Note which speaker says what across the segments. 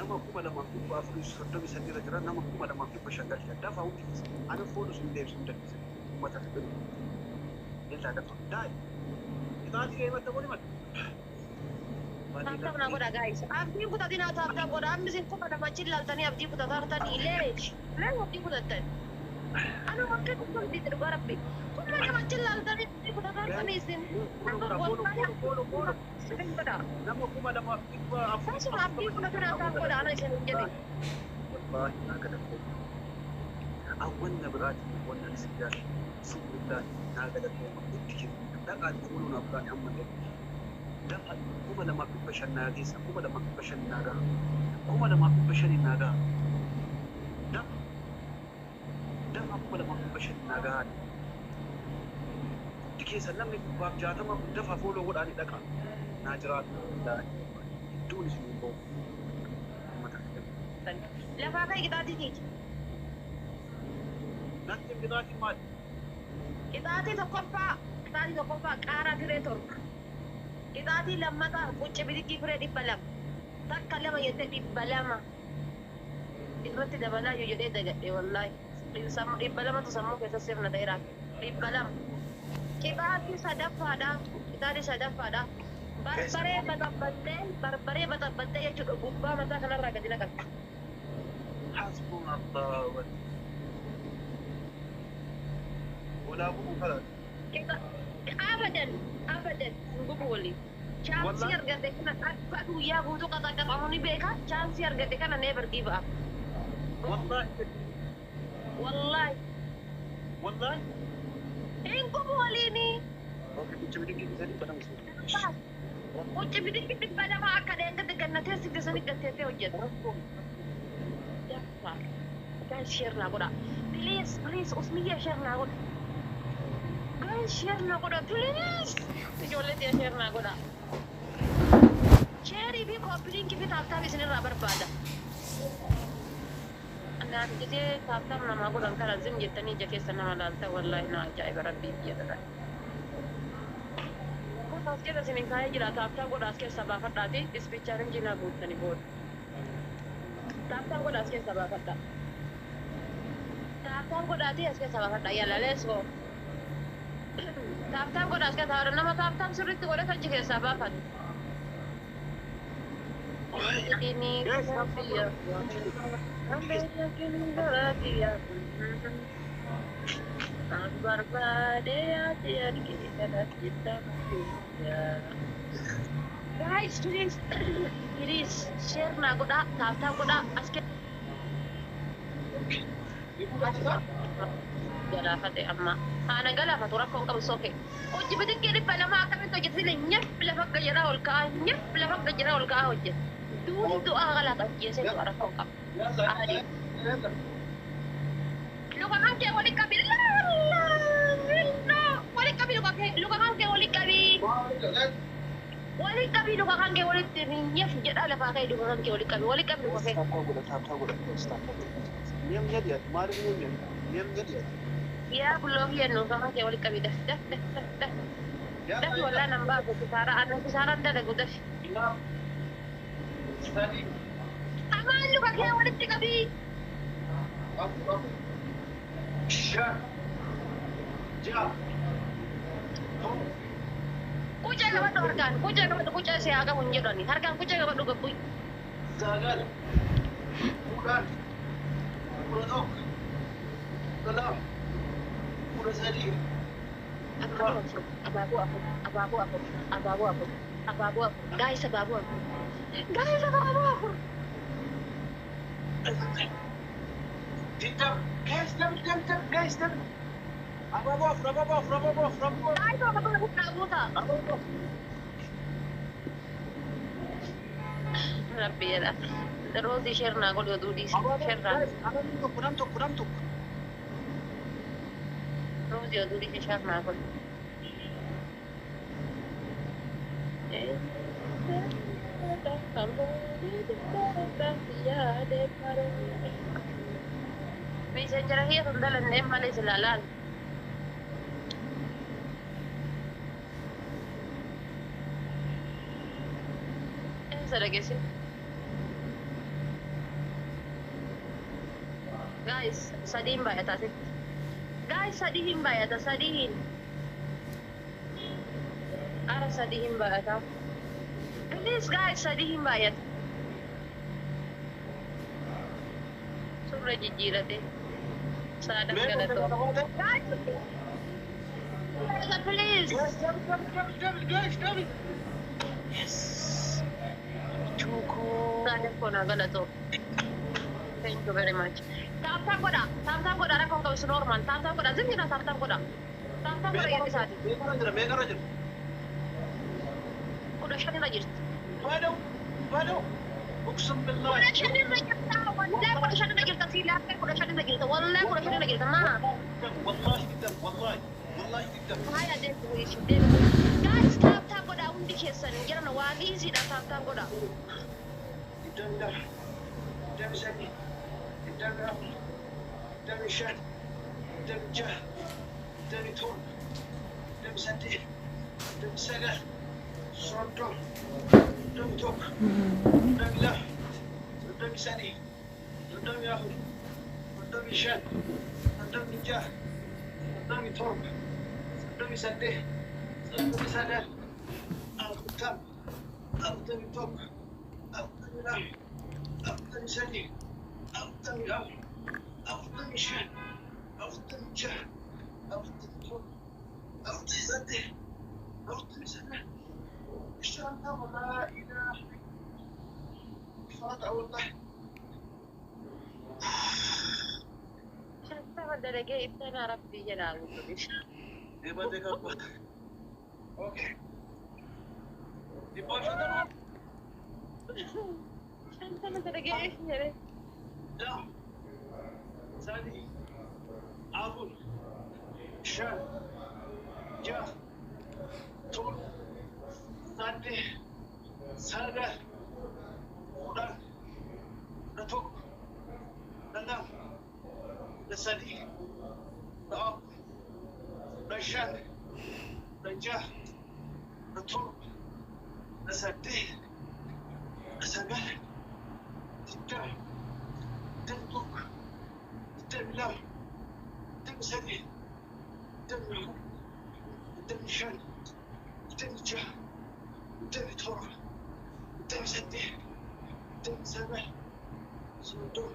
Speaker 1: nama kuma lama kuma afurii soddomi sadii irra jira nama kuma lama kuma shangal shaddaaf hawwiti ana foonu sun deebisuun dandeessa uummata fidu ilaa dafa daai itaati ga'ee matta booni matta
Speaker 2: Taaptaa naa godha guys. Abdii kutatinaa taaptaa godha. Ammisin kuma namatti ilaaltanii abdii kutatartanii leesh. Lee abdii kutattan. Anu waktu itu di terbarat bi. Kuma namatti ilaaltanii abdii kutatartanii isin.
Speaker 1: nama kuma lama kuma afurii
Speaker 2: Saya sudah abdii kutatinaa taap godha ana isin hin jedhin.
Speaker 1: wallahi naa galatoo awwanna biraati wanna isigaa suuqudhaan naa galatoo itti jiru dhaqaan fuuluu naaf gaani amma dafa kuma lama kuma shan naa geessa kuma lama kuma shan naa gaha kuma lama kuma shan naa gaha dafa kuma lama kuma shan naa gaha itti keessa namni baaf jaatama dafa fuuloo godhaani dhaqa naa jiraatu iddoon isin hin ba'u
Speaker 2: Lafaa ka'e qixaatiitiiti.
Speaker 1: natti biraati maali
Speaker 2: Qixaatii tokkoffaa qaaraa firee torba. Qixaatii lammataa quncee bidikkii firee 200. Takka lama jettee 200. Irratti dabalaa yoo jedhee dagadhee wallaahi. 200tu sammuu keessa sirna ta'eera. 200. Qixaatii sadaffaadha. Barbaree baxabbattee jechuudha gubbaa mataa kanarraa gadi naqata.
Speaker 1: حسبنا الله ولا أبو فلان
Speaker 2: Abadan, gubu wali. Chance argate kana aku ya butuh kata-kata kamu ni beka. Chance argate kana never give up.
Speaker 1: والله
Speaker 2: Wallahi. Gubu wali ni.
Speaker 1: اوكي كنت بدي كيف زي كده مسوي
Speaker 2: Ucap bidik pada mak akak yang ketekan nanti segesani ketete ojek. Guys share na koda. Please usmiya share na koda. Guys share na koda please. Tijolnya dia share na koda. Share ibi copying kibi tafta bisini rubber pada. Anda jadi tafta nama koda angka lazim jetani jaket sana malanta wallahi na jai berabbi dia dah. Askeessa isin kaa'ee jira taaptaan godha as keessa baafadhaati ispichaarin jinaa guuttanii booda. Taaptaan godha as keessa baafadha. Taaptaan godhaati as keessa baafadha yalla let's go. Taaptaan godha as keessa baafadha nama taaptaan sirriitti godhe achi keessaa baafadha. Ini kopiya. Barbade hati kita guys please share na koda tafta koda aske jala fate amma ana gala fatura kon kam soke o jibete kede pala ma kam to jitile nyef bila fakka jara ol ka nyef bila fakka jara ol ka hojje duni to agala ta jese to ara kon kam ahadi luka kanke wali kabila wali kabi luka kanke wali kabi luka kanke wali nyef jeda la pakai luka kanke wali kabi luka kanke
Speaker 1: نيم جديد ما أدري نيم جديد
Speaker 2: ya belum ya luka kanke wali kabi dah wala nambah kisaran dah gudas aman luka kanke wali kabi Kucai nama tu hargan, kucai nama tu kucai saya agak munjir ni. Hargan kucai nama tu gapui.
Speaker 1: زاغل bukan bukan dalam bukan sadi
Speaker 2: Abu. Guys, abu.
Speaker 1: tidak guys apa
Speaker 2: Guys, abu tak? Rabbi ya. Terus di share na aku dulu di share na.
Speaker 1: kurang tuh
Speaker 2: Terus dia dulu di share na aku. Bisa cerahnya sundalan nem malah selalan. Lagi sih. guys sadiin baay'ataa sitti guys sadiin baay'ata sadiin ara sadiin baay'ataa please guys sadiin baay'ata surra jijjiirate saadaf galatoo guys please
Speaker 1: Yes. Chuko.
Speaker 2: saadaf konaa galatoo thank you very much tap tap godha rakkoon qabsu normal tap godha zimjira tap godha yeroo isaati
Speaker 1: Meeqa irra jiru?
Speaker 2: kudha shanirra jirti
Speaker 1: Baaduu. Uqsum billahi.
Speaker 2: kudha shanirra jirta wallee kudha shanirra jirta siilaattee kudha shanirra jirta wallee kudha shanirra jirta maa
Speaker 1: Wallahi qidam. Wallahi qidam.
Speaker 2: haya deemu guys tap godha hundi keessan jiran waa iisiidha tap godha
Speaker 1: Qidam. Qidam sadi. Qidam afur. Qidam shan. Qidam jaha. Qidam torba. Qidam saddeet. Qidam sagal. Soddom. Qidam tokko. Qidam lama. Qidam sadii. Qidam afur. Qidam shan. Qidam jaha. Qidam torba. Qidam saddeet. Qidam sagal. Afurtam. Afurtamii tokko. Afurtamii lama. Afurtamii sadii. Afurtamii afur. Afurtamii shan. Afurtamii jaha. Afurtamii torba. Afurtamii saddeet. Afurtamii sagal. Shantama laa ilaaha illallah. Fata wallahi.
Speaker 2: shantama dalagee ibsana rabbii jedhaa guddis
Speaker 1: Deebatee qabba. Okay. Dhibbaa shantama.
Speaker 2: shantama dalagee jedhe
Speaker 1: Lama. Sadii. Afur. Shan. Jaha. Torba. Saddeet. Sagal. Kudhan. Kudha tokko. Kudha lama. Kudha sadii. Kudha afur. Kudha shan. Kudha jaha. Kudha torba. Kudha saddeet. Kudha sagal. Digdama. Digdamii tokko. Digdamii lama. Digdamii saddeet. Digdamii afur. Digdamii shan. Digdamii jaha. Digdamii torba. Digdamii saddeet. Digdamii sagal. Soddom.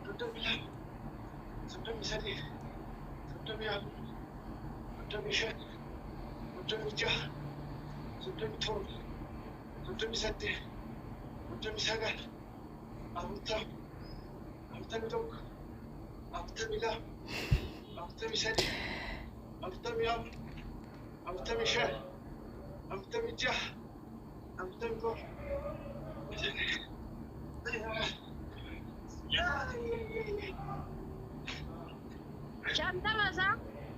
Speaker 1: Soddomii lama. Soddomii saddeet. Soddomii afur. Soddomii shan. Soddomii jaha. Soddomii torba. Soddomii saddeet. Soddomii sagal. Afurtama. Afurtamii tokko. Afurtamii lama. Afurtamii sadii. Afurtamii afur. Afurtamii shan. Afurtamii jaha. Afurtamii torba.
Speaker 2: shantama isaa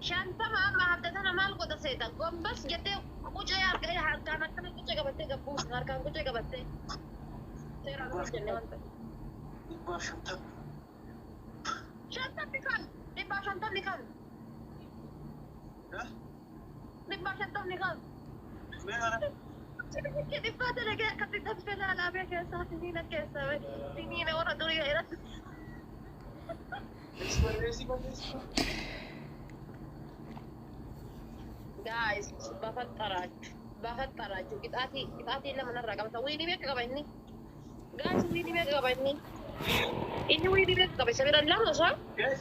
Speaker 2: shantama amma habdatana maal godha seeta gombas jettee qucee harkaan akkana qucee qabattee gabbuus harkaan qucee qabattee seeraan hojjenne wanta
Speaker 1: Dhibbaa shantama.
Speaker 2: shantamni kan dhibbaa shantamni kan dhibbaa shantamni kan
Speaker 1: Meeqa?
Speaker 2: dhibbaa dalagee akkatti dhabsee laalaabee keessaa siniina keessa siniina warra durii irratti guys bafaxxaraችሁ qixaatii lama narraa qabata wiinii beeka qaba inni guys wiinii beeka qaba inni wiinii beeka qaba isa bira lama isaa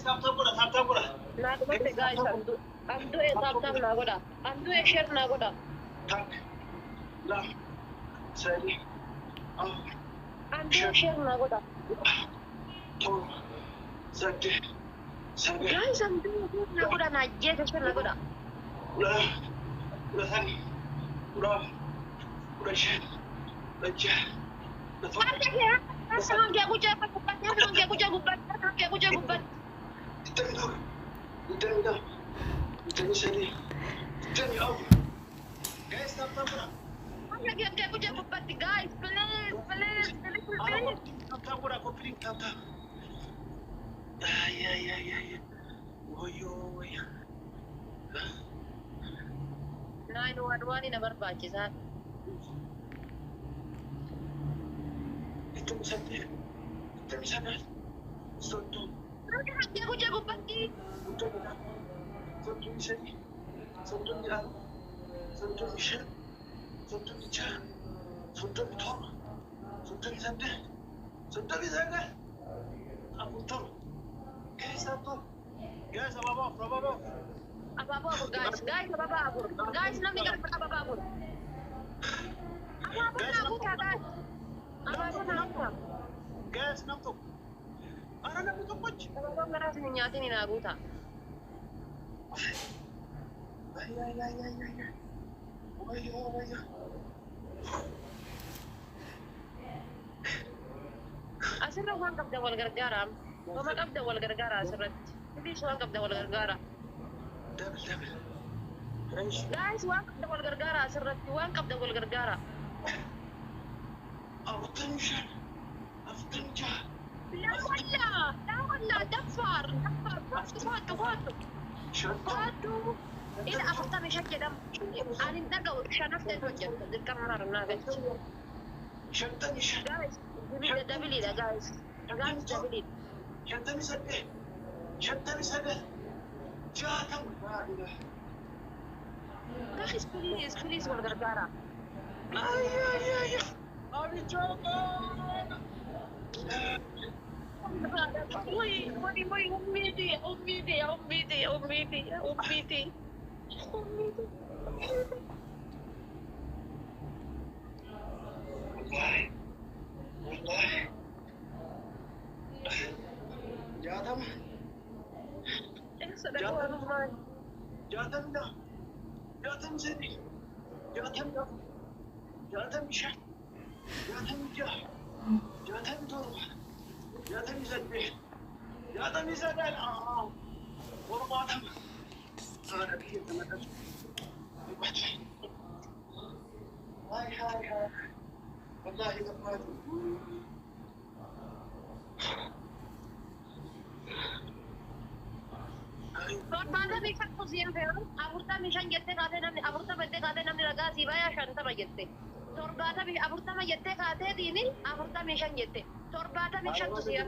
Speaker 1: Taaptaa godha.
Speaker 2: naa dhumatte guys amdu'e taaptaaf naa godha amdu'e sheer naa godha
Speaker 1: Takka. Lama. Sadii. Afur.
Speaker 2: amdu'e sheer naa godha
Speaker 1: Torba. Saddeet. Sagal.
Speaker 2: guys amdu'e sheer naa godha naa jeeta sheer naa godha
Speaker 1: Kudha lama. Kudha sadii. Kudha afur. Kudha shan. Kudha jaha. Kudha torba.
Speaker 2: harka kee hangee gucee gubbatti
Speaker 1: Digdamii tokko. Digdamii lama. Digdamii sadii. Digdamii afur. Guys, taaptaa godha.
Speaker 2: hangee gucee gubbatti guys please
Speaker 1: Taaptaa godha. Koppiliin taaptaa. Wayyo.
Speaker 2: 911 na barbaachisaa
Speaker 1: Itu misalnya, itu misalnya, suatu,
Speaker 2: Nanti hati aku jago pasti.
Speaker 1: untuk suatu misalnya, suatu dia, suatu misal, suatu bicara, suatu bitor, suatu misalnya, suatu misalnya, aku tuh, kayak satu, guys, apa?
Speaker 2: Apa-apa aku guys, apa-apa aku. Guys, namanya kan apa-apa aku. Apa-apa na aku ka guys. Apa-apa na aku.
Speaker 1: Guys, nampak, ana nak buka kunci.
Speaker 2: Apa-apa ngerasa ninyatin ni na aku ta.
Speaker 1: Ay.
Speaker 2: Asirra waan qabda wal gargaara. Wama qabda wal gargaara asirratti. Bilis waan qabda wal gargaara.
Speaker 1: Double. Guys,
Speaker 2: Guys, waan qabda wal gargaara asirratti. Waan qabda wal gargaara.
Speaker 1: أفطنشان
Speaker 2: لا ولا دفر فاتو
Speaker 1: شطة
Speaker 2: إذا أخذت من شكل دم أنا ندقوا شنفت الوجه الكاميرا نابت
Speaker 1: شطة مشان
Speaker 2: guys دبلي ده guys دبلي
Speaker 1: شطة مسدة جاتم لا إله
Speaker 2: guys please والغرغرة
Speaker 1: أي أبي جوكا
Speaker 2: وي أميتي
Speaker 1: والله جاتم جاتم زيني جاتم مشان جاتم جاه جاتم دروح جاتم يزدح جاتم يزدح ورماتم أنا بيه تمكن هاي والله لقاتل
Speaker 2: torbaata meeshaan kuusiin fe'uun afurtamii shan jettee kaatee namni afurtama jettee kaatee namni ragaa sii bayaa shantama jette torbaatamii afurtama jettee kaateetiini afurtamii shan jette torbaatamii shan kuusiin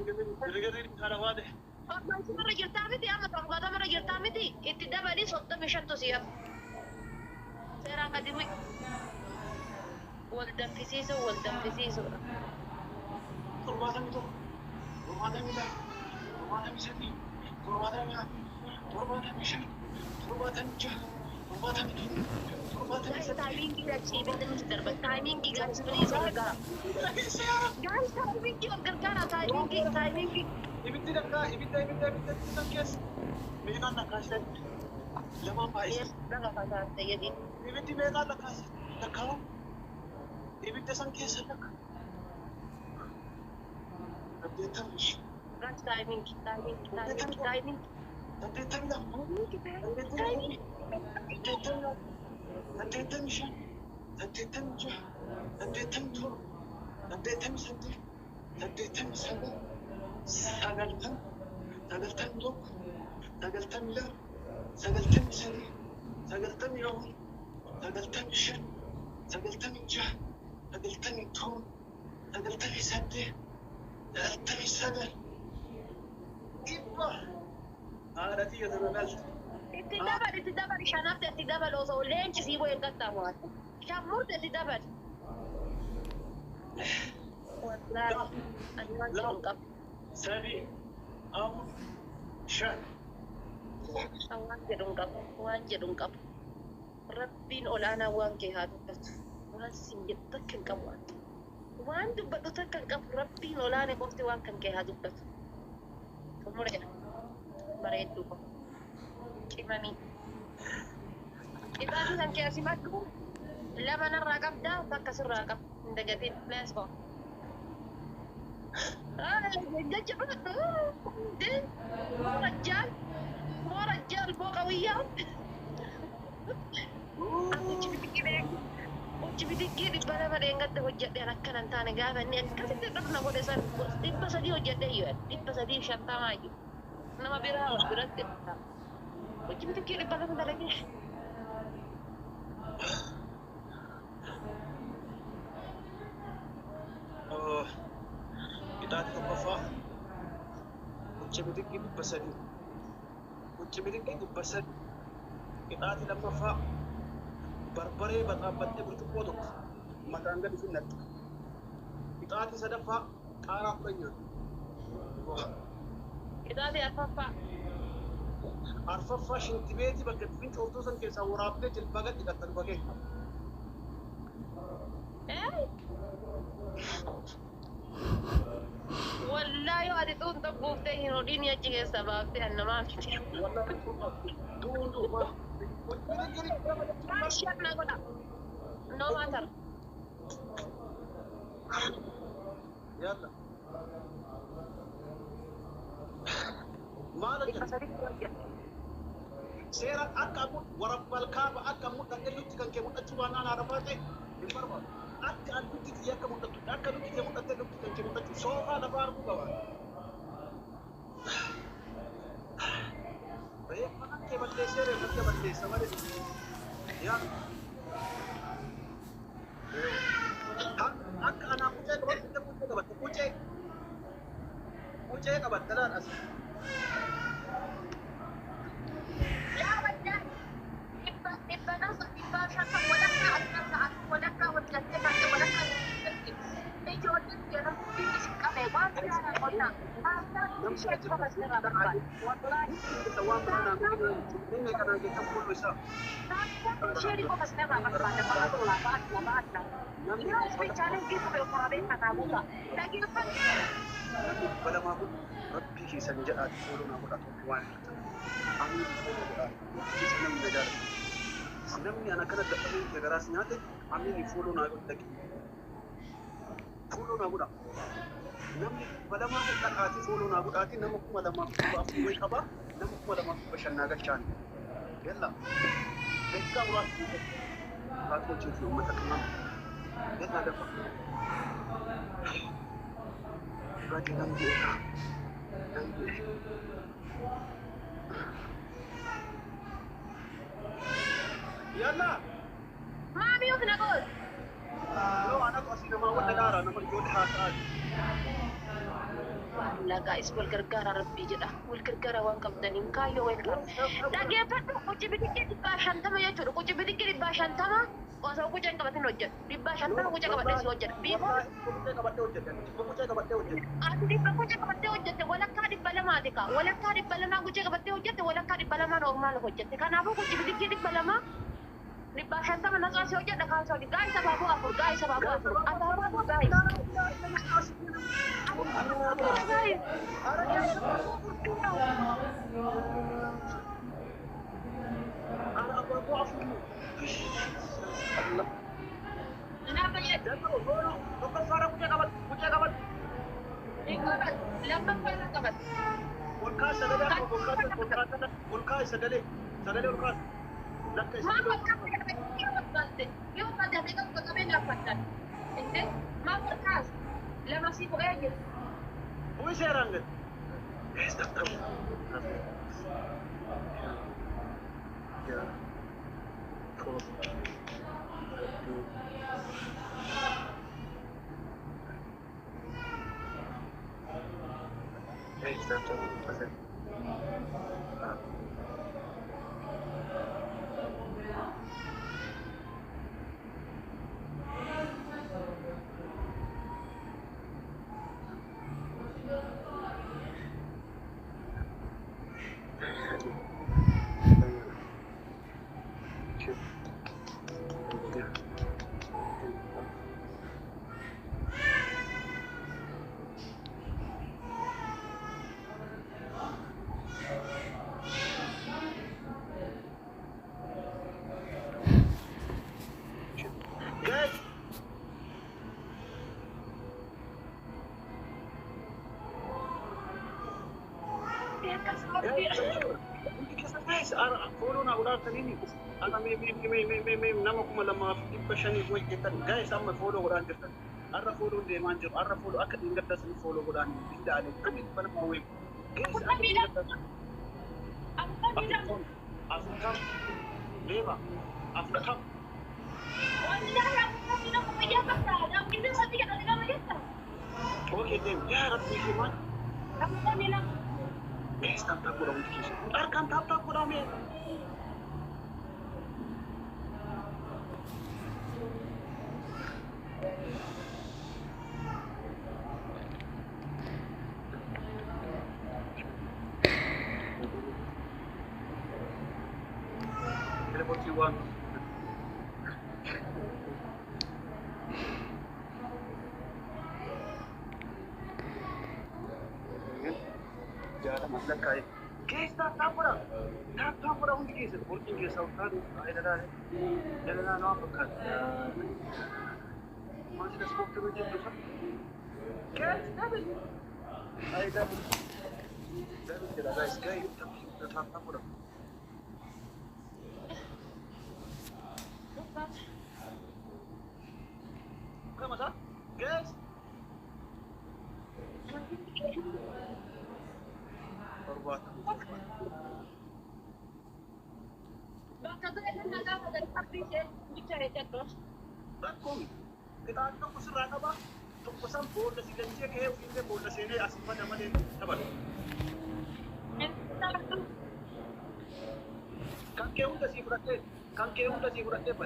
Speaker 2: torbaatamarra jirtaa miti amma torbaatamarra jirtaa miti itti dabali soddomii shan kuusiin seeraan gadi bu'i wal danfisiisuudha.
Speaker 1: torbaatami tokko torbaatami lama torbaatami sadii torbaatami afur torbaatami shan torbaatami jaha torbaatami torbaatami
Speaker 2: Guys, timing actually ibidda nuti darba. Timing guys, please gargaara. Guys, timing gargaara.
Speaker 1: ibiddi dakkaa ibidda san keessa meeqaan lakkaasisan lamaan baay'isa
Speaker 2: Dhaga fasaate jedhi.
Speaker 1: ibiddi meeqaan lakkaa'u ibidda san keessa lakka saddeettami
Speaker 2: Guys, timing.
Speaker 1: saddeettami lama saddeettami shan saddeettami jaha saddeettami torba saddeettami saddeet saddeettami sagal sagaltami tokko sagaltami lama sagaltami sadii sagaltami afur sagaltami shan sagaltami jaha sagaltami torba sagaltami saddeet sagaltami sagal dhibba haadha xiyya tabagalta
Speaker 2: Itti dabali shanaafta itti dabali osoo leenci sii bo'e gattaamu haata. Shammurta itti dabali. Wallaahi, ani waan jedhu qabu.
Speaker 1: sadii afur shan
Speaker 2: Waan jedhu qabu. Rabbiin olaanaa waan kee haa dubbatu. Waan siin jedhu takka hin qabu. Waan dubbatu takka hin qabu. Rabbiin olaanaa qofti waan kan kee haa dubbatu. Xumureedha. Bareedduu kun. Cimanii. Ixaatu kan kee asii maddu lama narraa qabdaa bakka sirraa qaba. Hin dagatiin. Let's go. ورجال فوق وياه وجبتك بلا ما دينغت وجد ركن انتاني غافا ني كاسيت دبنا كو دسان ديب سدي وجد يو ديب سدي شانتا ماجي نما بيرا وبرت وجبتك بلا ما دلك
Speaker 1: tokkoffaa Quncee bidiqqii 300 Quncee bidiqqii 300 qixaati lammaffaa barbaree baxaabbattee burcuqqoo tokko mataan gadi finnatte qixaati sadaffaa qaaraa 10 nyaata
Speaker 2: qixaati
Speaker 1: arfaffaa shintibeetii bakka fincooftuu san keessaa waraabdee jilbaa gadi dhiqatta dhufa kee
Speaker 2: والله يا دي تون تبوفتي هنا دين يجي سبب في أن ما في ماشي أنا قلنا no matter
Speaker 1: يلا مالك سيرا أكمل ورب الكعبة أكمل تقلل تكن كمل أجوانا على رفاته بمرة أنت أنت تيجي كمل أكمل كمل تقلل تكن كمل سوفا نبار بوان بيا mana كمل سيرا كمل سماري يا أك أنا كوجي كبر تلان أصلا
Speaker 2: لا ولا إبا نصر إبا شاطر ولا كعب ولا كعب ولا كعب ولا كعب يجي ودين كنا بيجي كذا ما في أنا قلنا نمشي كذا بس نرى والله
Speaker 1: سواء أنا من كنا جيتم كل وسا
Speaker 2: نمشي كذا بس نرى بعد يا سبيشالي كيف بيقرأ أنا بولا لكن
Speaker 1: ولا ما هو ربي في سنجات يقولون أقول أتوقع أمين سنم نجار سنمني أنا كنا دخلين في جراس ناتي أمين يفولون أقول لك فولون أقول نمني ولا ما هو تكاتي فولون أقول أتي نمك ولا ما هو أفوي كبا نمك ولا ما هو بشنا قشان يلا بيتكا وراس أقول شيء يوم تكلم يلا دفع Berarti nanti Yalla
Speaker 2: Mami yuk nakut
Speaker 1: Lo anak kasih nama awak negara nama Jodha saat
Speaker 2: Wala guys, wal gargara rabbi jedha wal gargara waan qabdaniin kaayyoo welcome dhageeffadhu quci bidiqqii 150 jechuudha quci bidiqqii 150 osoo quceen qabatin hojjedhu 150 qucee qabadhee si hojjedha biifoo ati dhibba qucee qabattee hojjette walakkaa 200 ka walakkaa 200 qucee qabattee hojjette walakkaa 200 normaal hojjette kanaafuu quci bidiqqii 200 150 nasaa si hojjedha kaasoo gaa'is abaaboo afur abaaboo gaa'is Kenapa ya?
Speaker 1: Bukan suara punya kabat.
Speaker 2: Ikabat, lambat pala kabat.
Speaker 1: Ulkas sadale ako, ulkas sadale ulkas. Lakas.
Speaker 2: Mama kamu yang berkiamat bante. Yo pada mereka kami dapatkan. Ente, mama ulkas. Lama sih kok aja.
Speaker 1: Uy serang kan? Ya. Follow na udah ini. Ana me nama kuma lama ibashani wajatan guys amma follow udah jirtan. Arra follow de manjur arra follow akad ingata sun follow udah tidak ada. Kami pada mau guys. Afrika leva Afrika.
Speaker 2: Wallahi aku tidak punya apa-apa. Kita saja tidak ada apa-apa.
Speaker 1: Oke deh. Ya Rabbi gimana?
Speaker 2: Kamu kan bilang,
Speaker 1: Guys, tap ko lang dito. Arkan tap ko lang eh. Teleport si Juan. Jangan masalah kaya. Guys, tap ko lang. Tap ko lang dito. Working guys, out na. Ay na. Yan na ako pagkat. Masih dah smoke terus je. Guys, David. Ay David. David kira guys, guys, tap ko lang. Apa masalah? Guys. Perbuatan.
Speaker 2: bakit ka na nagawa dari pag-visit, bicara terus.
Speaker 1: Bakong. Kita ano ko sa rana ba? Tukusan board na si Ganji kaya hindi board na sila asin pa naman din. Taban. Kang kaya udah si Brate. Kang kaya udah si Brate pa.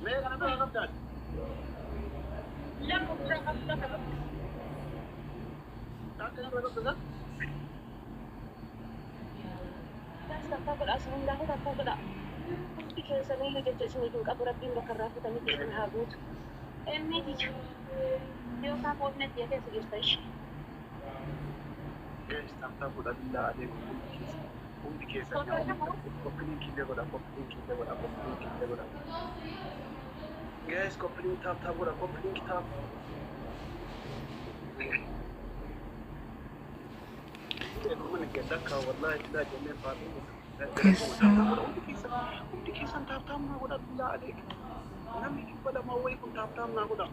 Speaker 1: May kana ba ang dad?
Speaker 2: Lang ko sa kapila ka.
Speaker 1: Kang kaya ba
Speaker 2: Basta takot asal hindi ako takot na. Hindi kaya sa nila dito sa nitong kapuratin na karapo kami din ang habot. May dito. Yung kapot na tiyak sa gistay.
Speaker 1: Guys, tanta ko dali la ade ko. Kung di kesa niya. Kopling kinde ko da. Guys, kopling tap ko da. Kopling tap. Ko man ganda ka wallahi da jemme fatu. Kung di kesa tap na ko da la ade. Nami pala maway kung tap na ko da.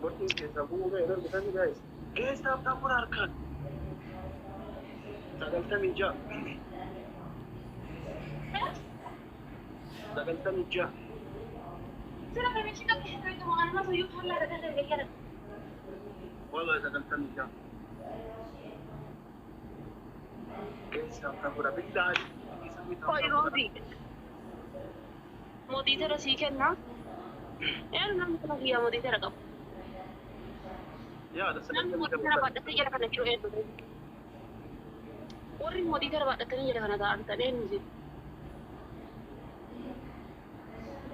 Speaker 1: Working kesa buga error kita ni guys. Guys, tap ko na arkan. Sagalta ninja. Sagalta ninja.
Speaker 2: Sila kami kita kita itu mga naman sa YouTube lang na kaya.
Speaker 1: Wallahi sagalta ninja. Guys, tap ko na billahi.
Speaker 2: Hoy Rodi. Mo dito ra siken na. Yan naman ko nagiya mo dito ra ka.
Speaker 1: Ya, ada
Speaker 2: Namun mo
Speaker 1: sagalta
Speaker 2: dito ra ba dati jara kana kiro eto. Ori mo dito ra ba dati jara kana daan tanen ni.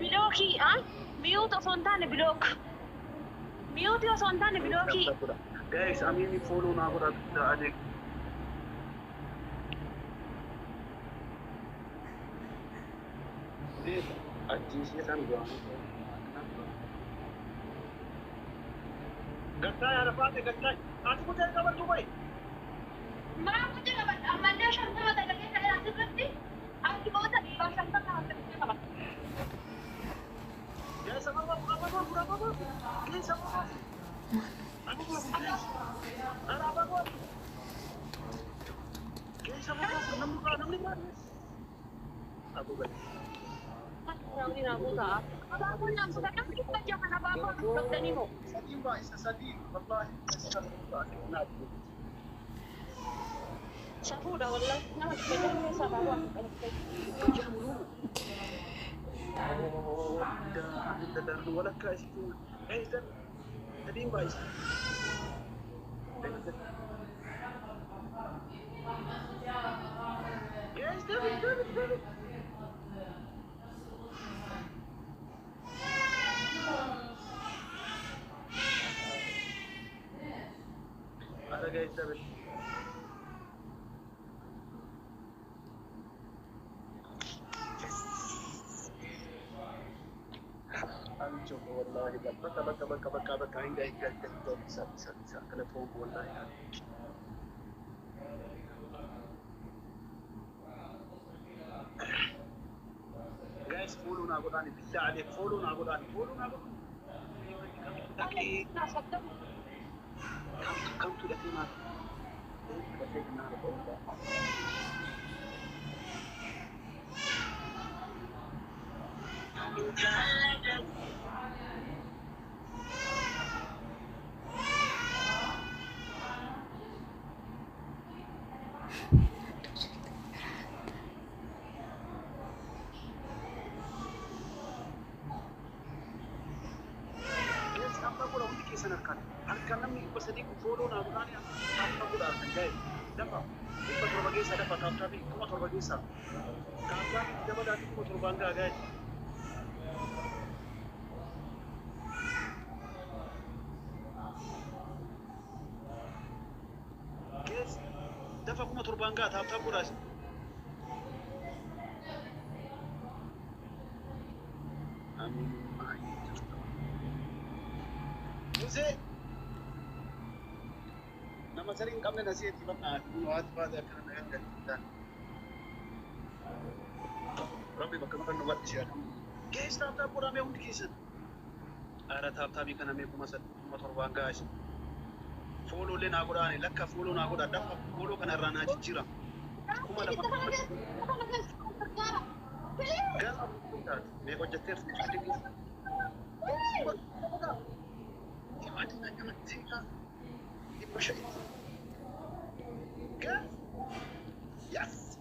Speaker 2: Biloki, ah? Mute o sontane bilok. Mute o sontane biloki.
Speaker 1: Guys, amin follow na ako da adik. Ajisnya kan gua. Gatay, ada apa? Gatay. Aku mau cari kabar Dubai.
Speaker 2: Mga ko dyan naman, ang manda siyang mga talaga na natin berarti. Ang ibaw na, ibang siyang mga
Speaker 1: Guys, sama berapa? Guys, sama. Aku belum guys. Ada apa gua? Guys, sama 65. Aku guys.
Speaker 2: Ang ginabuta. Ako na, sa kanang kita dyan ka na ba ako ang pagdani mo?
Speaker 1: Sadim ba? Isa sadim. Wallahi.
Speaker 2: Sa huda, wala na, magpagdani mo sa bawa.
Speaker 1: ولا كاش اي تدين بايس جايز دافيد هذا جايز دافيد جوك والله بقى عندي سا تلفون والله يعني جايز فولونا قداني بالله عليك فولونا قداني كم تلفينا harkan namni dhibba sadii kun fooloo naa godhaani taaptaa godhaa kan ga'e dafa dhibba torba keessaa dafa taaptaa fi kuma torba keessaa taaptaa fi dabalaa fi kuma torbaan ga'a ga'e. Kees dafa kuma torbaan ga'a taaptaa godhaas. Amiin maayii jirtu. Musee. Nama sering kami nasi itu kan, nuat pada kerana yang dan Rabbi makan nuat siapa? Guys, tap pura me undi kisan. Ada tap ikan ame kumasat motor banggas. Follow le na godani, lakka follow na goda dafa follow kana rana jijira. Kuma la Gas me ko jeter sedikit. Push it. Good. Yes.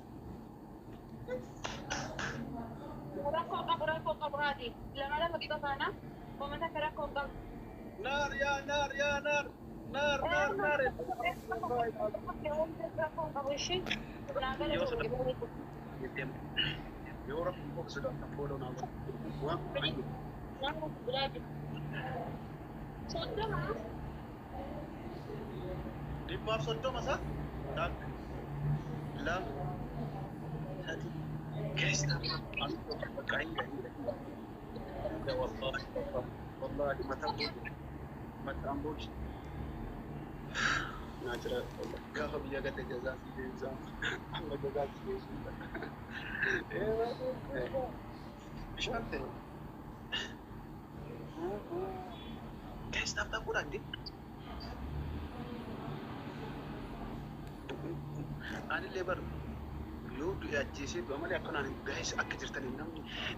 Speaker 1: نار يا نار يا نار نار نار نار يورب فوق سودان فولو نار di bab sodo masa tak la hadi guys kain ya wallahi mata ambush najra gaha biya gade jaza fi jaza amma jaza fi shante guys tak kurang dik أنا اللي بر يود يجيسي بعمل يكون جاهز أكثر تاني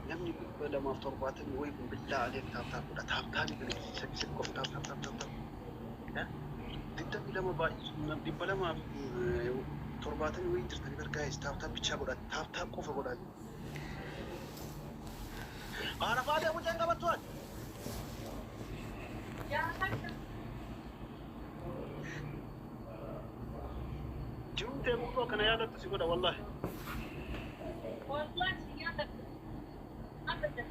Speaker 1: نمني لما تربطني وين بالله عليك تاب ولا تاني بنسك كوف تاب ها تبي لما نبي بلا ما تربطني وين ترتني بر جاهز تاب بيتشا ولا تاب كوف ولا أنا فاضي أبو جنگا بتوان جون تبغى كنا يا دكتور سيقول والله سيادة أبدا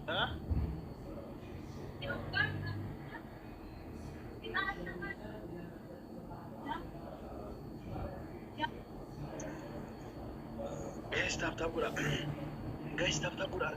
Speaker 1: ها guys tap tap gula guys tap tap gula